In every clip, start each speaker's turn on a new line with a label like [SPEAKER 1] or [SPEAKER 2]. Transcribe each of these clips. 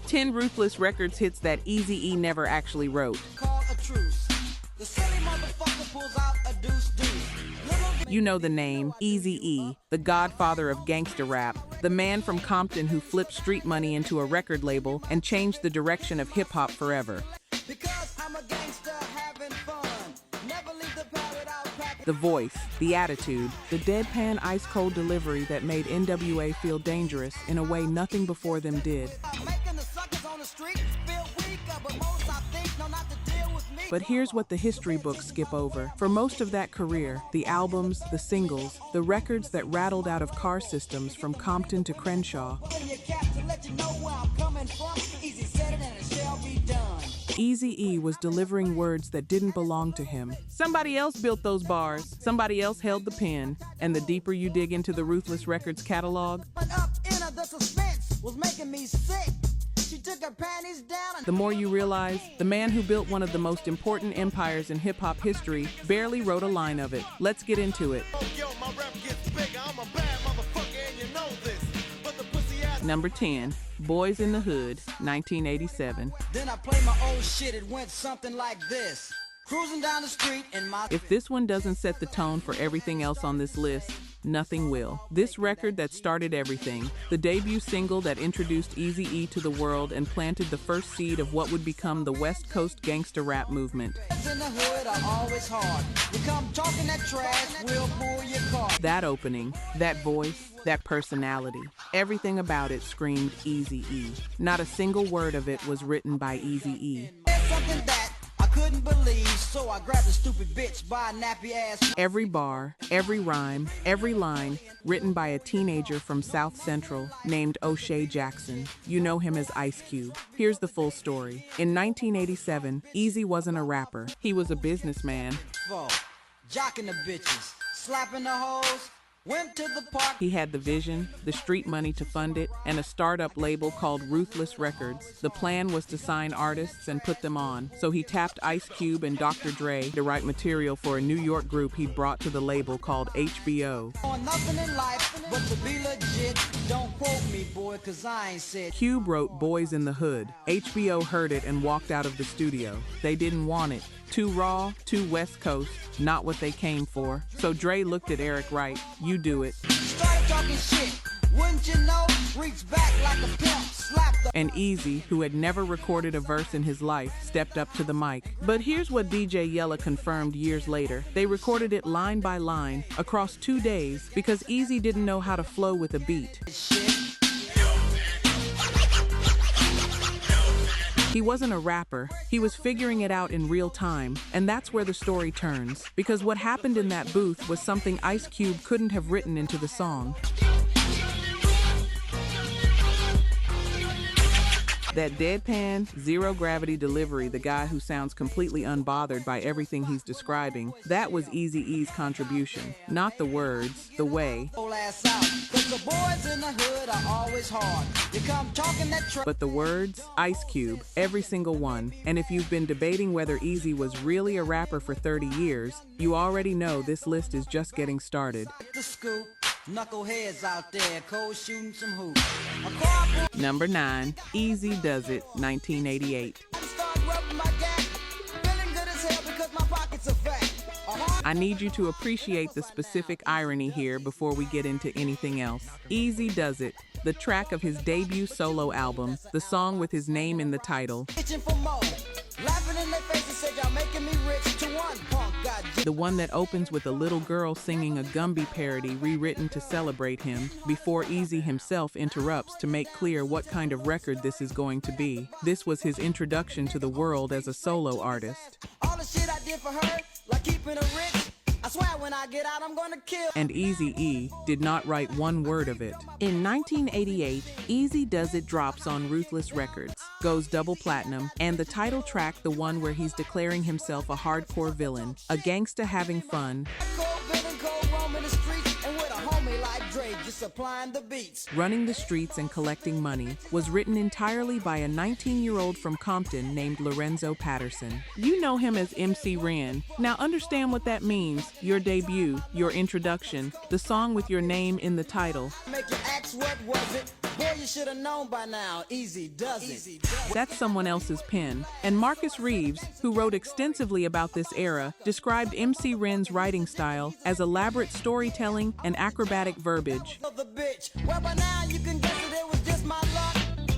[SPEAKER 1] 10 Ruthless Records hits that Eazy-E never actually wrote.
[SPEAKER 2] Call a truce. The silly motherfucker pulls out a deuce.
[SPEAKER 1] You know the name, Eazy-E, the Godfather of Gangsta Rap, the man from Compton who flipped street money into a record label and changed the direction of hip-hop forever.
[SPEAKER 2] Because I'm a gangster having fun. Never leave the pad without packing.
[SPEAKER 1] The voice, the attitude, the deadpan ice-cold delivery that made N.W.A feel dangerous in a way nothing before them did.
[SPEAKER 2] Making the suckers on the street feel weaker, but most I think know not to deal with me.
[SPEAKER 1] But here's what the history books skip over. For most of that career, the albums, the singles, the records that rattled out of car systems from Compton to Crenshaw,
[SPEAKER 2] In your cap to let you know where I'm coming from. Easy said it and it shall be done.
[SPEAKER 1] Eazy-E was delivering words that didn't belong to him. Somebody else built those bars, somebody else held the pen, and the deeper you dig into the Ruthless Records catalog,
[SPEAKER 2] But up in her, the suspense was making me sick. She took her panties down and
[SPEAKER 1] the more you realize the man who built one of the most important empires in hip-hop history barely wrote a line of it. Let's get into it.
[SPEAKER 3] Yo, my rap gets bigger. I'm a bad motherfucker and you know this. But the pussy ass.
[SPEAKER 1] Number 10, Boys in the Hood, 1987.
[SPEAKER 2] then I played my old shit. It went something like this. Cruising down the street in my
[SPEAKER 1] If this one doesn't set the tone for everything else on this list, nothing will. This record that started everything, the debut single that introduced Eazy-E to the world and planted the first seed of what would become the West Coast gangsta rap movement.
[SPEAKER 2] in the hood are always hard. You come talking that trash, we'll pull your car.
[SPEAKER 1] That opening, that voice, that personality, everything about it screamed Eazy-E. Not a single word of it was written by Eazy-E.
[SPEAKER 2] There's something that I couldn't believe, so I grabbed a stupid bitch by a nappy ass.
[SPEAKER 1] Every bar, every rhyme, every line, written by a teenager from South Central named O'Shea Jackson. You know him as Ice Cube. Here's the full story. In 1987, Eazy wasn't a rapper. He was a businessman.
[SPEAKER 2] Jocking the bitches, slapping the hoes, went to the park.
[SPEAKER 1] He had the vision, the street money to fund it, and a startup label called Ruthless Records. The plan was to sign artists and put them on, so he tapped Ice Cube and Dr. Dre to write material for a New York group he'd brought to the label called HBO.
[SPEAKER 2] On nothing in life but to be legit. Don't quote me, boy, cause I ain't said.
[SPEAKER 1] Cube wrote Boys in the Hood. HBO heard it and walked out of the studio. They didn't want it. Too raw, too West Coast, not what they came for. So Dre looked at Eric Wright. You do it.
[SPEAKER 2] Started talking shit, wouldn't you know? Reached back like a pimp, slapped the
[SPEAKER 1] And Eazy, who had never recorded a verse in his life, stepped up to the mic. But here's what DJ Yella confirmed years later. They recorded it line by line across 2 days because Eazy didn't know how to flow with a beat.
[SPEAKER 2] shit.
[SPEAKER 1] He wasn't a rapper, he was figuring it out in real time, and that's where the story turns. Because what happened in that booth was something Ice Cube couldn't have written into the song. That deadpan, zero-gravity delivery, the guy who sounds completely unbothered by everything he's describing, that was Eazy-E's contribution. Not the words, the way,
[SPEAKER 2] Whole ass out, cause the boys in the hood are always hard. You come talking that trash.
[SPEAKER 1] but the words, Ice Cube, every single one. And if you've been debating whether Eazy was really a rapper for 30 years, you already know this list is just getting started.
[SPEAKER 2] The scoop, knuckleheads out there, cold shooting some hoops. A car
[SPEAKER 1] Number 9, Eazy Does It, 1988.
[SPEAKER 2] start rubbing my gap, feeling good as hell because my pockets are fat.
[SPEAKER 1] I need you to appreciate the specific irony here before we get into anything else. Eazy Does It, the track of his debut solo album, the song with his name in the title,
[SPEAKER 2] Itching for more, laughing in their faces, said y'all making me rich. To one punk got
[SPEAKER 1] the one that opens with a little girl singing a Gumby parody rewritten to celebrate him, before Eazy himself interrupts to make clear what kind of record this is going to be. This was his introduction to the world as a solo artist.
[SPEAKER 2] all the shit I did for her, like keeping her rich. I swear when I get out, I'm gonna kill.
[SPEAKER 1] And Eazy-E did not write one word of it. In 1988, Eazy Does It drops on Ruthless Records, goes double platinum, and the title track, the one where he's declaring himself a hardcore villain, a gangsta having fun,
[SPEAKER 2] Cold villain, cold roaming the streets, and with a homie like Dre, just supplying the beats.
[SPEAKER 1] running the streets and collecting money, was written entirely by a 19-year-old from Compton named Lorenzo Patterson. You know him as MC Ren. Now understand what that means. Your debut, your introduction, the song with your name in the title.
[SPEAKER 2] Make you ask what was it? Boy, you should have known by now. Easy does it.
[SPEAKER 1] That's someone else's pen. And Marcus Reeves, who wrote extensively about this era, described MC Ren's writing style as elaborate storytelling and acrobatic verbiage.
[SPEAKER 2] The bitch. Well, by now you can guess it was just my luck.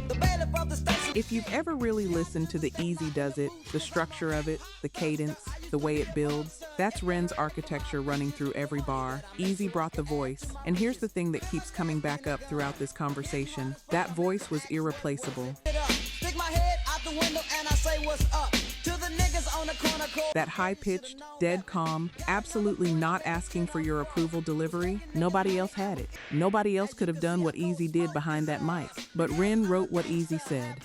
[SPEAKER 2] The bailiff of the station.
[SPEAKER 1] If you've ever really listened to the Eazy Does It, the structure of it, the cadence, the way it builds, that's Ren's architecture running through every bar. Eazy brought the voice, and here's the thing that keeps coming back up throughout this conversation. That voice was irreplaceable.
[SPEAKER 2] Stick my head out the window and I say what's up to the niggas on the corner.
[SPEAKER 1] That high-pitched, dead calm, absolutely not asking for your approval delivery, nobody else had it. Nobody else could have done what Eazy did behind that mic. But Ren wrote what Eazy said.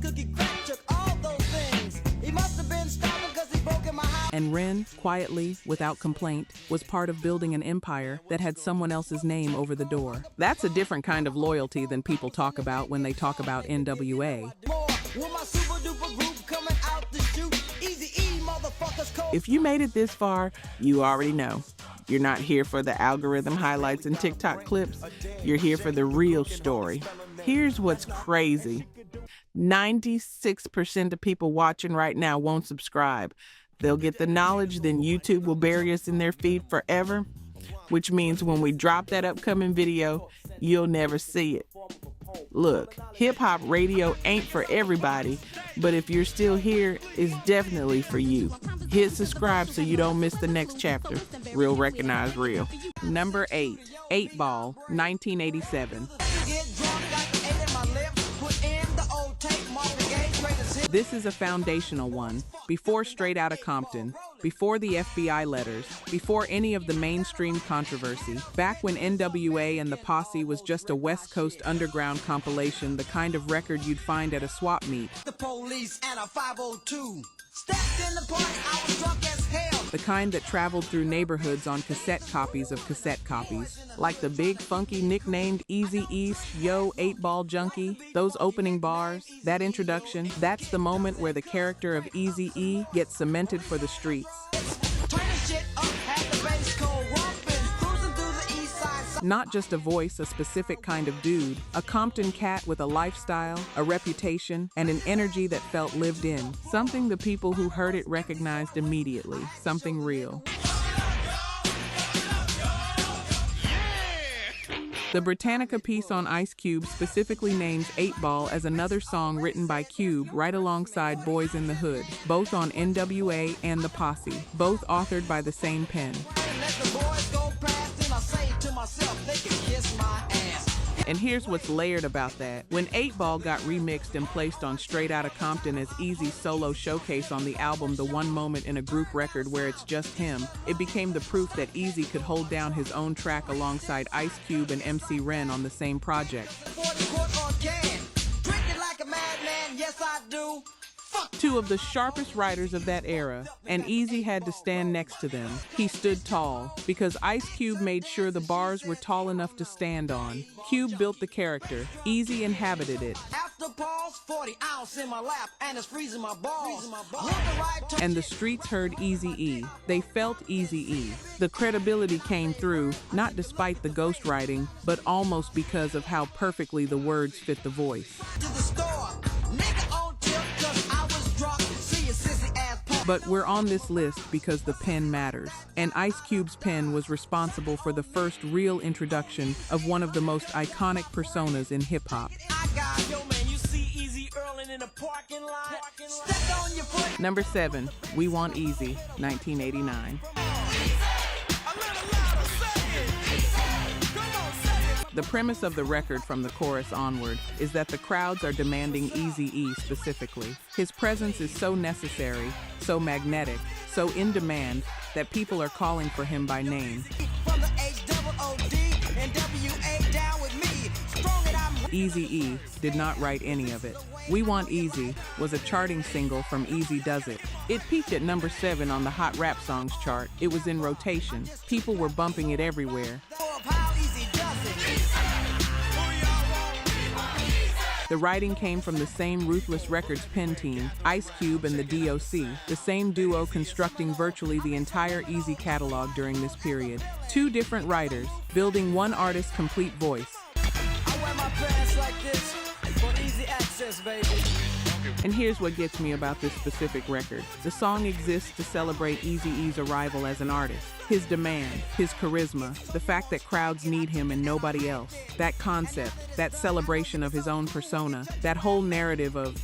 [SPEAKER 2] Cookie, crack, took all those things. He must have been stopping because he broke in my house.
[SPEAKER 1] And Ren, quietly, without complaint, was part of building an empire that had someone else's name over the door. That's a different kind of loyalty than people talk about when they talk about N.W.A.
[SPEAKER 2] More with my super duper group coming out to shoot. Eazy-E, motherfuckers cold.
[SPEAKER 4] If you made it this far, you already know. You're not here for the algorithm highlights and TikTok clips. You're here for the real story. Here's what's crazy. 96% of people watching right now won't subscribe. They'll get the knowledge, then YouTube will bury us in their feed forever, which means when we drop that upcoming video, you'll never see it. Look, hip-hop radio ain't for everybody, but if you're still here, it's definitely for you. Hit subscribe so you don't miss the next chapter. Real recognize real.
[SPEAKER 1] Number 8, 8 Ball, 1987. This is a foundational one. Before Straight Outta Compton, before the FBI letters, before any of the mainstream controversy, back when N.W.A and the Posse was just a West Coast underground compilation, the kind of record you'd find at a swap meet.
[SPEAKER 2] The police and a 502. Stepped in the party, I was drunk as hell.
[SPEAKER 1] The kind that traveled through neighborhoods on cassette copies of cassette copies. Like the big funky nicknamed Eazy-E, Yo 8 Ball Junkie, those opening bars, that introduction, that's the moment where the character of Eazy-E gets cemented for the streets.
[SPEAKER 2] Turning shit up, had the bass cold romping, cruising through the east side.
[SPEAKER 1] Not just a voice, a specific kind of dude, a Compton cat with a lifestyle, a reputation, and an energy that felt lived in. Something the people who heard it recognized immediately, something real. The Britannica piece on Ice Cube specifically names 8 Ball as another song written by Cube right alongside Boys in the Hood, both on N.W.A and the Posse, both authored by the same pen. And here's what's layered about that. When 8 Ball got remixed and placed on Straight Outta Compton as Eazy's solo showcase on the album The One Moment in a Group record where it's just him, it became the proof that Eazy could hold down his own track alongside Ice Cube and MC Ren on the same project. Two of the sharpest writers of that era, and Eazy had to stand next to them. He stood tall, because Ice Cube made sure the bars were tall enough to stand on. Cube built the character. Eazy inhabited it.
[SPEAKER 2] After pause, 40 ounce in my lap, and it's freezing my balls.
[SPEAKER 1] And the streets heard Eazy-E. They felt Eazy-E. The credibility came through, not despite the ghostwriting, but almost because of how perfectly the words fit the voice. But we're on this list because the pen matters, and Ice Cube's pen was responsible for the first real introduction of one of the most iconic personas in hip-hop. Number 7, We Want Eazy, 1989. The premise of the record from the chorus onward is that the crowds are demanding Eazy-E specifically. His presence is so necessary, so magnetic, so in demand that people are calling for him by name. Eazy-E did not write any of it. We Want Eazy was a charting single from Eazy Does It. It peaked at number 7 on the Hot Rap Songs chart. It was in rotation. People were bumping it everywhere. The writing came from the same Ruthless Records pen team, Ice Cube and the D.O.C, the same duo constructing virtually the entire Eazy catalog during this period. Two different writers, building one artist's complete voice.
[SPEAKER 2] advance like this for easy access, baby.
[SPEAKER 1] And here's what gets me about this specific record. The song exists to celebrate Eazy-E's arrival as an artist. His demand, his charisma, the fact that crowds need him and nobody else. That concept, that celebration of his own persona, that whole narrative of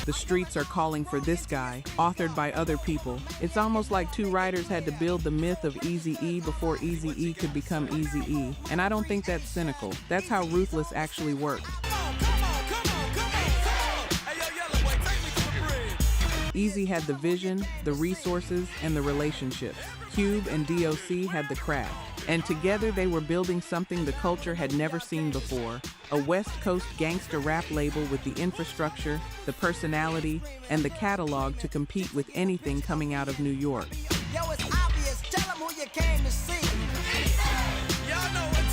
[SPEAKER 1] the streets are calling for this guy, authored by other people. It's almost like two writers had to build the myth of Eazy-E before Eazy-E could become Eazy-E. And I don't think that's cynical. That's how Ruthless actually worked. Eazy had the vision, the resources, and the relationships. Cube and D.O.C had the craft. And together they were building something the culture had never seen before, a West Coast gangsta rap label with the infrastructure, the personality, and the catalog to compete with anything coming out of New York.
[SPEAKER 2] Yo, it's obvious. Tell 'em who you came to see.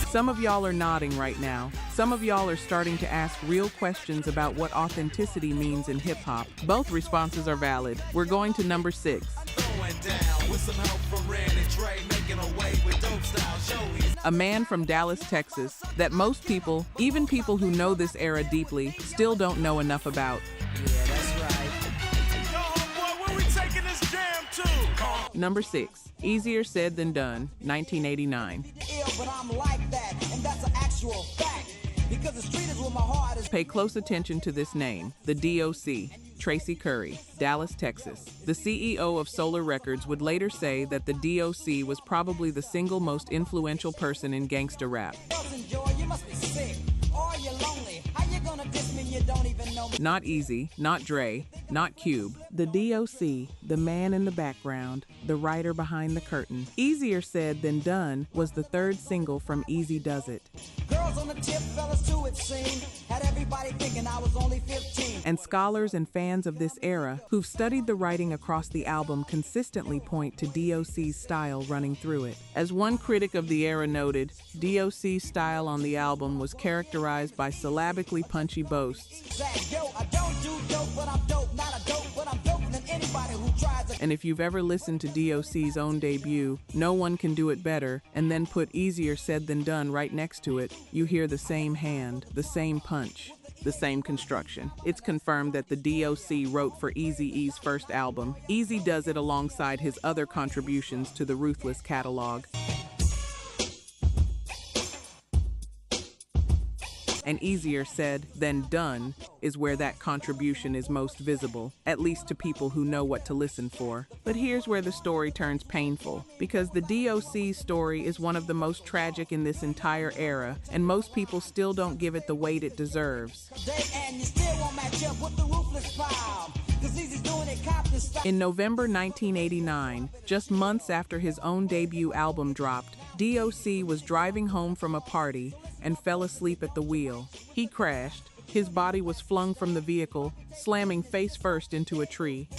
[SPEAKER 1] Some of y'all are nodding right now. Some of y'all are starting to ask real questions about what authenticity means in hip-hop. Both responses are valid. We're going to number 6. A man from Dallas, Texas, that most people, even people who know this era deeply, still don't know enough about.
[SPEAKER 2] Yeah, that's right.
[SPEAKER 3] Yo, homeboy, where we taking this jam to?
[SPEAKER 1] Number 6. Easier Said Than Done, 1989.
[SPEAKER 2] Ill, but I'm like that, and that's an actual fact. Because the street is where my heart is.
[SPEAKER 1] Pay close attention to this name, the D.O.C, Tracy Curry, Dallas, Texas. The CEO of Solar Records would later say that the D.O.C was probably the single most influential person in gangsta rap.
[SPEAKER 2] Enjoy, you must be sick. Or you're lonely. How you gonna diss me? You don't even know me.
[SPEAKER 1] Not Eazy, not Dre, not Cube. The D.O.C, the man in the background, the writer behind the curtain. Easier Said Than Done was the third single from Eazy Does It.
[SPEAKER 2] Girls on the tip, fellas too, it seemed. Had everybody thinking I was only 15.
[SPEAKER 1] And scholars and fans of this era who've studied the writing across the album consistently point to D.O.C's style running through it. As one critic of the era noted, D.O.C's style on the album was characterized by syllabically punchy boasts.
[SPEAKER 2] Yo, I don't do dope, but I'm dope. Not a dope, but I'm doper than anybody who tries to.
[SPEAKER 1] And if you've ever listened to D.O.C's own debut, No One Can Do It Better, and then put Easier Said Than Done right next to it, you hear the same hand, the same punch, the same construction. It's confirmed that the D.O.C wrote for Eazy-E's first album. Eazy does it alongside his other contributions to the Ruthless catalog. And Easier Said Than Done is where that contribution is most visible, at least to people who know what to listen for. But here's where the story turns painful, because the D.O.C story is one of the most tragic in this entire era, and most people still don't give it the weight it deserves.
[SPEAKER 2] And you still won't match up with the Ruthless file. 'Cause Eazy's doing it Compton style.
[SPEAKER 1] In November 1989, just months after his own debut album dropped, D.O.C was driving home from a party and fell asleep at the wheel. He crashed. His body was flung from the vehicle, slamming face first into a tree.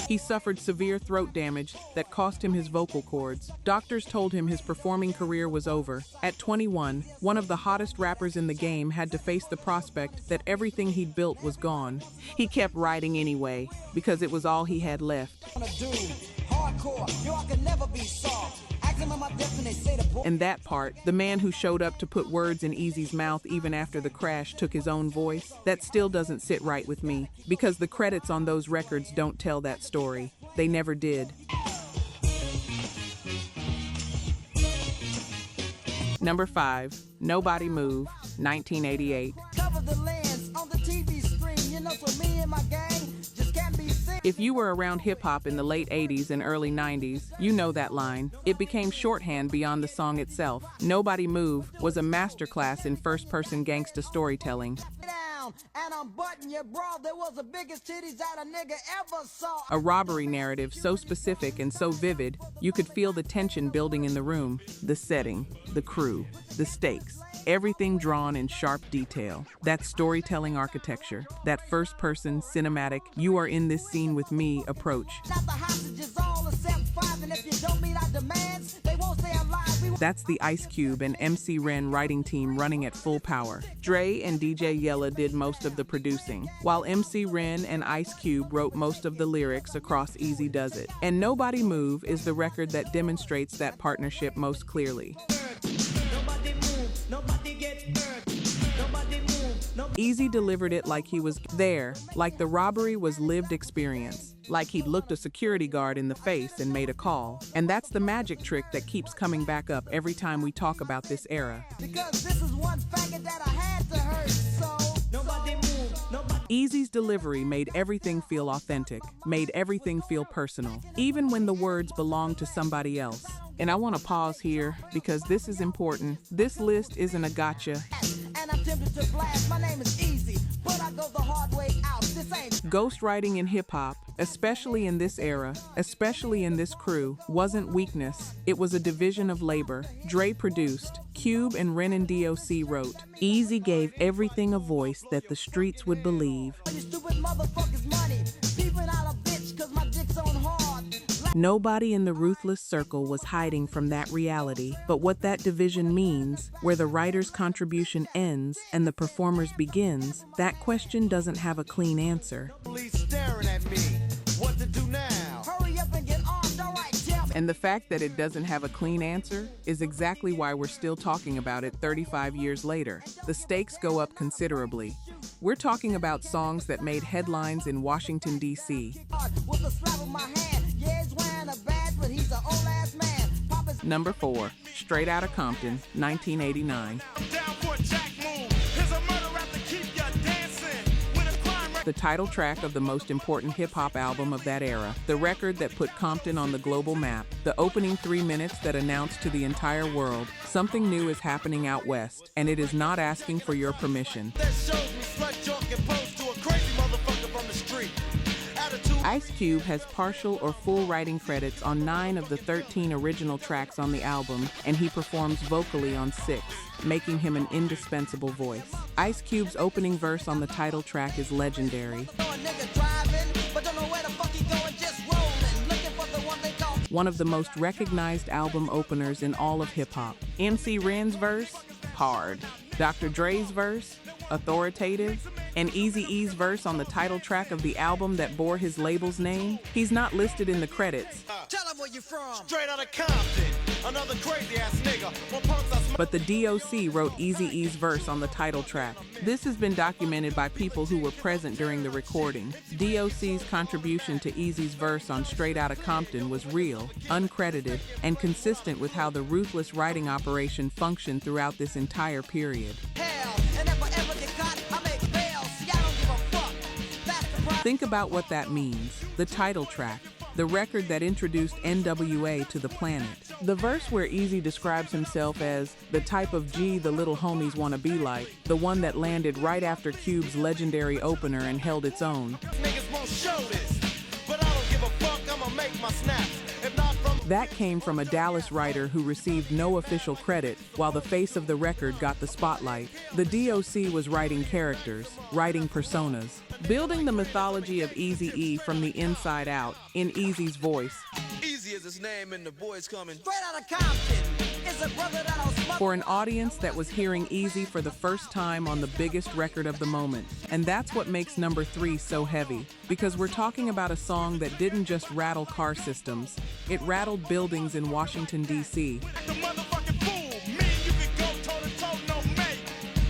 [SPEAKER 1] He suffered severe throat damage that cost him his vocal cords. Doctors told him his performing career was over. At 21, one of the hottest rappers in the game had to face the prospect that everything he'd built was gone. He kept writing anyway, because it was all he had left.
[SPEAKER 2] Hardcore, yo, I could never be soft.
[SPEAKER 1] And that part, the man who showed up to put words in Eazy's mouth even after the crash took his own voice, that still doesn't sit right with me, because the credits on those records don't tell that story. They never did. Number 5, Nobody Move, 1988.
[SPEAKER 2] Cover the lens on the TV screen, you know, so me and my gang just can't be seen.
[SPEAKER 1] If you were around hip-hop in the late 80s and early 90s, you know that line. It became shorthand beyond the song itself. Nobody Move was a masterclass in first-person gangsta storytelling.
[SPEAKER 2] And I'm butting your bra, there was the biggest titties that a nigga ever saw.
[SPEAKER 1] A robbery narrative so specific and so vivid, you could feel the tension building in the room, the setting, the crew, the stakes, everything drawn in sharp detail. That storytelling architecture, that first-person, cinematic, you are in this scene with me approach.
[SPEAKER 2] Not the hostages all except 5, and if you don't meet our demands, they won't stay alive. We
[SPEAKER 1] That's the Ice Cube and MC Ren writing team running at full power. Dre and DJ Yella did most of the producing, while MC Ren and Ice Cube wrote most of the lyrics across Eazy Does It. And Nobody Move is the record that demonstrates that partnership most clearly. Eazy delivered it like he was there, like the robbery was lived experience, like he'd looked a security guard in the face and made a call. And that's the magic trick that keeps coming back up every time we talk about this era.
[SPEAKER 2] Because this is one faggot that I had to hurt, so nobody move, nobody.
[SPEAKER 1] Eazy's delivery made everything feel authentic, made everything feel personal, even when the words belonged to somebody else. And I want to pause here because this is important. This list isn't a gotcha.
[SPEAKER 2] And I'm tempted to blast. My name is Eazy, but I go the hard way out. This ain't
[SPEAKER 1] Ghostwriting in hip-hop, especially in this era, especially in this crew, wasn't weakness. It was a division of labor. Dre produced, Cube and Ren and D.O.C wrote. Eazy gave everything a voice that the streets would believe.
[SPEAKER 2] you stupid motherfuckers money. Peeping out a bitch cause my dick's on hard.
[SPEAKER 1] Nobody in the Ruthless circle was hiding from that reality, but what that division means, where the writer's contribution ends and the performer's begins, that question doesn't have a clean answer.
[SPEAKER 3] Police staring at me. What to do now?
[SPEAKER 2] Hurry up and get armed, alright, tell me.
[SPEAKER 1] And the fact that it doesn't have a clean answer is exactly why we're still talking about it 35 years later. The stakes go up considerably. We're talking about songs that made headlines in Washington, D.C.
[SPEAKER 2] With a slap of my hand, yeah, he's wearing a badge, but he's an old ass man. Papa's
[SPEAKER 1] Number 4, Straight Outta Compton, 1989.
[SPEAKER 3] I'm down for a jack move. Here's a murder rap to keep ya dancing. When a crime rap
[SPEAKER 1] The title track of the most important hip-hop album of that era, the record that put Compton on the global map, the opening 3 minutes that announced to the entire world, something new is happening out west, and it is not asking for your permission.
[SPEAKER 3] that shows me slut joke and pose to a crazy motherfucker from the street. Attitude.
[SPEAKER 1] Ice Cube has partial or full writing credits on 9 of the 13 original tracks on the album, and he performs vocally on 6, making him an indispensable voice. Ice Cube's opening verse on the title track is legendary.
[SPEAKER 2] a nigga driving, but don't know where the fuck he going, just rolling. Looking for the one they call
[SPEAKER 1] One of the most recognized album openers in all of hip-hop. MC Ren's verse, hard. Dr. Dre's verse, authoritative. And Eazy-E's verse on the title track of the album that bore his label's name, he's not listed in the credits,
[SPEAKER 2] Tell him where you from.
[SPEAKER 3] Straight out of Compton. Another crazy ass nigga. One punks I smoke.
[SPEAKER 1] but the D.O.C wrote Eazy-E's verse on the title track. This has been documented by people who were present during the recording. D.O.C's contribution to Eazy's verse on Straight Outta Compton was real, uncredited, and consistent with how the Ruthless writing operation functioned throughout this entire period.
[SPEAKER 2] Hell, and if I ever get caught, I make bail. See, I don't give a fuck. That's the problem.
[SPEAKER 1] Think about what that means. The title track, the record that introduced N.W.A to the planet. The verse where Eazy describes himself as the type of G the little homies want to be like, the one that landed right after Cube's legendary opener and held its own.
[SPEAKER 3] Niggas won't show this. But I don't give a fuck. I'ma make my snaps. If not from
[SPEAKER 1] That came from a Dallas writer who received no official credit, while the face of the record got the spotlight. The D.O.C was writing characters, writing personas, building the mythology of Eazy-E from the inside out, in Eazy's voice.
[SPEAKER 3] Easy is his name and the boys coming.
[SPEAKER 2] Straight out of Compton. It's a brother that I'll smoke.
[SPEAKER 1] For an audience that was hearing Eazy for the first time on the biggest record of the moment. And that's what makes number 3 so heavy, because we're talking about a song that didn't just rattle car systems, it rattled buildings in Washington, D.C.
[SPEAKER 3] The motherfucking fool. Me, you can go toe to toe, no mate.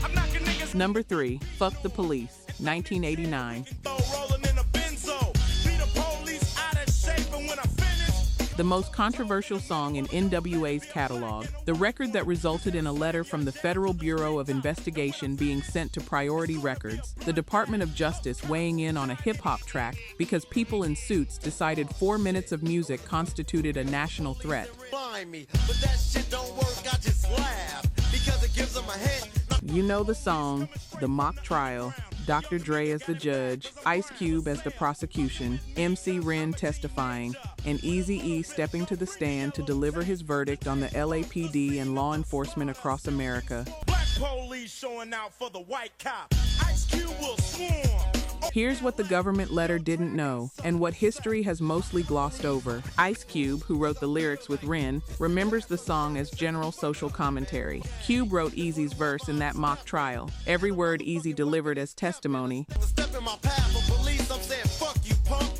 [SPEAKER 3] I'm knocking niggas.
[SPEAKER 1] Number 3, Fuck the Police, 1989.
[SPEAKER 3] Rolling in a benzo. Beat the police out of shape, and when I finish,
[SPEAKER 1] The most controversial song in N.W.A.'s catalog, the record that resulted in a letter from the Federal Bureau of Investigation being sent to Priority Records, the Department of Justice weighing in on a hip-hop track because people in suits decided 4 minutes of music constituted a national threat.
[SPEAKER 3] blind me. But that shit don't work. I just laugh because it gives them a hint.
[SPEAKER 1] You know the song, the mock trial, Dr. Dre as the judge, Ice Cube as the prosecution, MC Ren testifying, and Eazy-E stepping to the stand to deliver his verdict on the LAPD and law enforcement across America.
[SPEAKER 3] Black police showing out for the white cop. Ice Cube will swarm
[SPEAKER 1] Here's what the government letter didn't know, and what history has mostly glossed over. Ice Cube, who wrote the lyrics with Ren, remembers the song as general social commentary. Cube wrote Eazy's verse in that mock trial. Every word Eazy delivered as testimony.
[SPEAKER 3] Step in my path of police, I'm saying fuck you, punk.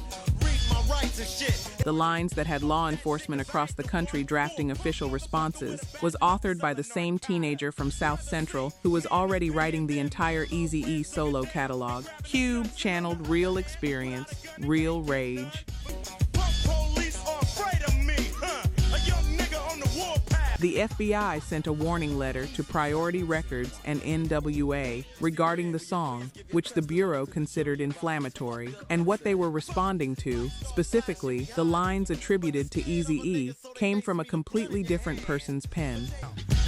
[SPEAKER 3] Read my rights and shit.
[SPEAKER 1] The lines that had law enforcement across the country drafting official responses was authored by the same teenager from South Central who was already writing the entire Eazy-E solo catalog. Cube channeled real experience, real rage.
[SPEAKER 3] Punk police are afraid of me, huh? A young nigga on the warpath.
[SPEAKER 1] The FBI sent a warning letter to Priority Records and N.W.A. regarding the song, which the Bureau considered inflammatory, and what they were responding to, specifically, the lines attributed to Eazy-E, came from a completely different person's pen.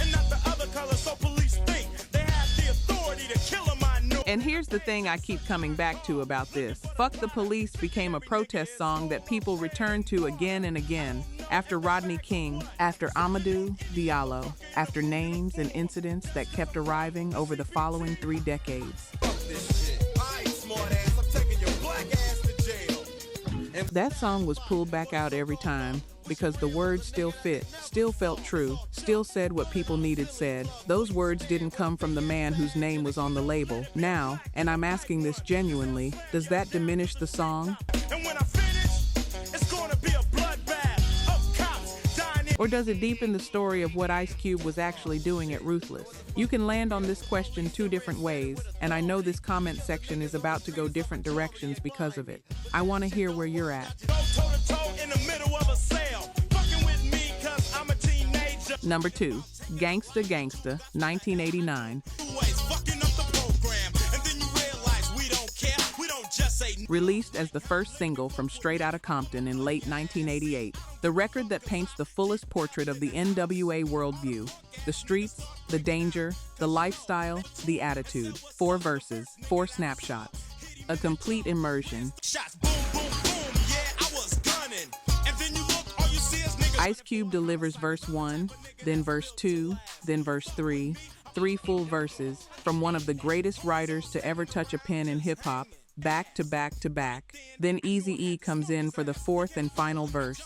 [SPEAKER 3] And not the other color, so police think they have the authority to kill him, I know.
[SPEAKER 1] And here's the thing I keep coming back to about this. Fuck the Police became a protest song that people returned to again and again. After Rodney King, after Amadou Diallo, after names and incidents that kept arriving over the following 3 decades.
[SPEAKER 3] Fuck this shit. I ain't smart ass, I'm taking your black ass to jail.
[SPEAKER 1] That song was pulled back out every time because the words still fit, still felt true, still said what people needed said. Those words didn't come from the man whose name was on the label. Now, and I'm asking this genuinely, does that diminish the song?
[SPEAKER 3] And when I finish, it's gonna be a bloodbath of cops dying in.
[SPEAKER 1] Or does it deepen the story of what Ice Cube was actually doing at Ruthless? You can land on this question 2 different ways, and I know this comment section is about to go different directions because of it. I want to hear where you're at.
[SPEAKER 3] Go toe to toe in the middle of a sale. Fucking with me, cause I'm a teenager.
[SPEAKER 1] Number 2, Gangsta Gangsta, 1989.
[SPEAKER 3] Always fucking up the program. And then you realize we don't care. We don't just say
[SPEAKER 1] Released as the first single from Straight Outta Compton in late 1988, the record that paints the fullest portrait of the N.W.A. worldview. The streets, the danger, the lifestyle, the attitude. 4 verses, 4 snapshots. A complete immersion.
[SPEAKER 3] shots. Boom, boom, boom. Yeah, I was gunning. And then you look, all you see is niggas.
[SPEAKER 1] Ice Cube delivers verse 1, then verse 2, then verse 3. 3 full verses from one of the greatest writers to ever touch a pen in hip-hop, back to back to back. Then Eazy-E comes in for the 4th and final verse.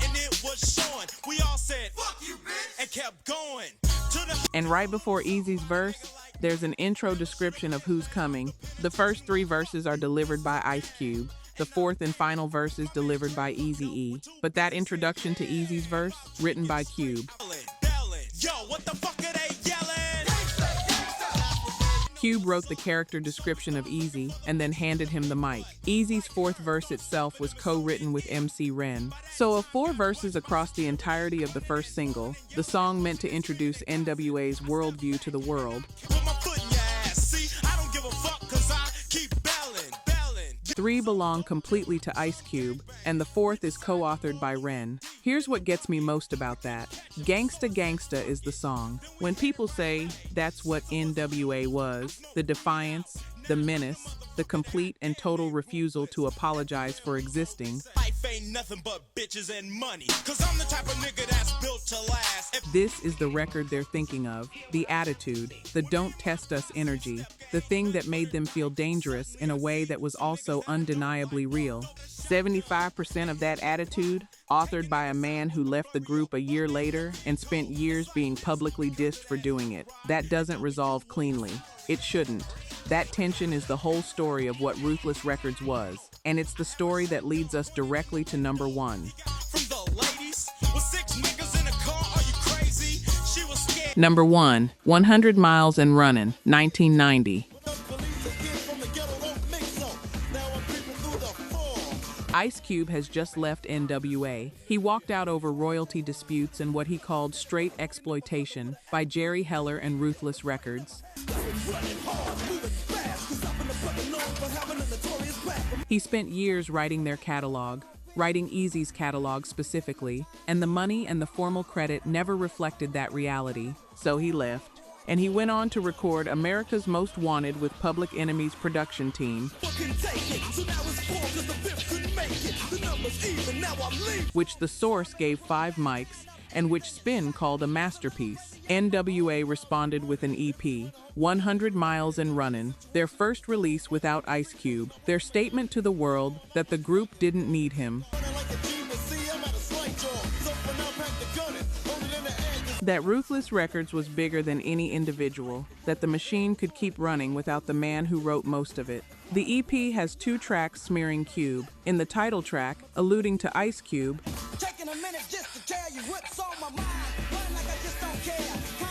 [SPEAKER 3] And it was showing. We all said, fuck you, bitch. And kept going. To the
[SPEAKER 1] And right before Eazy's verse, there's an intro description of who's coming. The first 3 verses are delivered by Ice Cube. The 4th and final verse is delivered by Eazy-E. But that introduction to Eazy's verse, written by Cube.
[SPEAKER 3] belling. Yo, what the fuck are they yelling?
[SPEAKER 1] Cube wrote the character description of Eazy and then handed him the mic. Eazy's 4th verse itself was co-written with MC Ren. So of 4 verses across the entirety of the first single, the song meant to introduce N.W.A.'s worldview to the world.
[SPEAKER 3] Put my foot in your ass. See, I don't give a fuck cause I keep belling.
[SPEAKER 1] 3 belong completely to Ice Cube, and the 4th is co-authored by Ren. Here's what gets me most about that. Gangsta Gangsta is the song. When people say that's what N.W.A. was, the defiance, the menace, the complete and total refusal to apologize for existing,
[SPEAKER 3] Life ain't nothing but bitches and money. Cause I'm the type of nigga that's built to last. If
[SPEAKER 1] this is the record they're thinking of, the attitude, the don't test us energy, the thing that made them feel dangerous in a way that was also undeniably real. 75% of that attitude, authored by a man who left the group a year later and spent years being publicly dissed for doing it. That doesn't resolve cleanly. It shouldn't. That tension is the whole story of what Ruthless Records was, and it's the story that leads us directly to number 1.
[SPEAKER 3] from the ladies with 6 niggas in a car, are you crazy? She was scared.
[SPEAKER 1] Number 1, 100 Miles and Runnin', 1990. Ice Cube has just left N.W.A. He walked out over royalty disputes and what he called straight exploitation by Jerry Heller and Ruthless Records. He spent years writing their catalog, writing Eazy's catalog specifically, and the money and the formal credit never reflected that reality, so he left. And he went on to record America's Most Wanted with Public Enemy's production team, which The Source gave 5 mics and which Spin called a masterpiece. N.W.A responded with an EP, 100 Miles and Runnin', their first release without Ice Cube, their statement to the world that the group didn't need him. That Ruthless Records was bigger than any individual, that the machine could keep running without the man who wrote most of it. The EP has 2 tracks smearing Cube. In the title track, alluding to Ice Cube,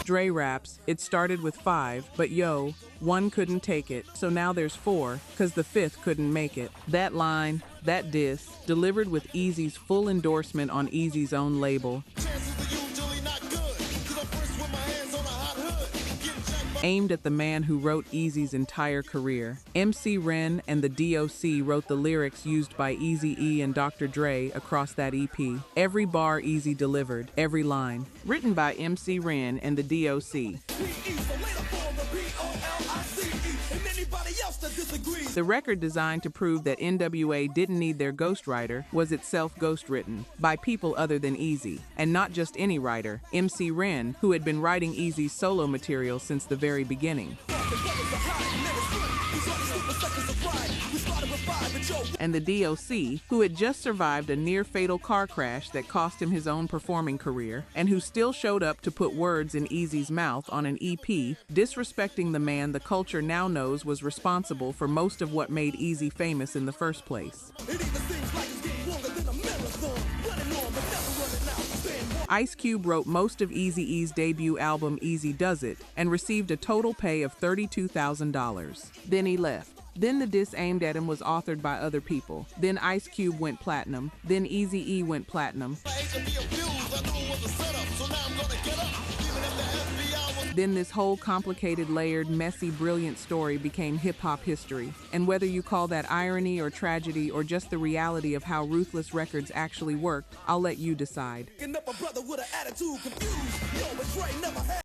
[SPEAKER 1] Dre raps, "It started with 5, but yo, 1 couldn't take it, so now there's 4, cause the 5th couldn't make it." That line, that diss, delivered with Eazy's full endorsement on Eazy's own label, aimed at the man who wrote Eazy's entire career. MC Ren and the D.O.C wrote the lyrics used by Eazy-E and Dr. Dre across that EP. Every bar Eazy delivered, every line. Written by MC Ren and the D.O.C. The record, designed to prove that N.W.A didn't need their ghostwriter, was itself ghostwritten by people other than Eazy, and not just any writer, MC Ren, who had been writing Eazy's solo material since the very beginning. And the D.O.C, who had just survived a near-fatal car crash that cost him his own performing career, and who still showed up to put words in Eazy's mouth on an EP, disrespecting the man the culture now knows was responsible for most of what made Eazy famous in the first place. Ice Cube wrote most of Eazy-E's debut album Eazy Does It and received a total pay of $32,000. Then he left. Then the diss aimed at him was authored by other people. Then Ice Cube went platinum. Then Eazy-E went platinum. Then this whole complicated, layered, messy, brilliant story became hip-hop history. And whether you call that irony or tragedy or just the reality of how Ruthless Records actually worked, I'll let you decide.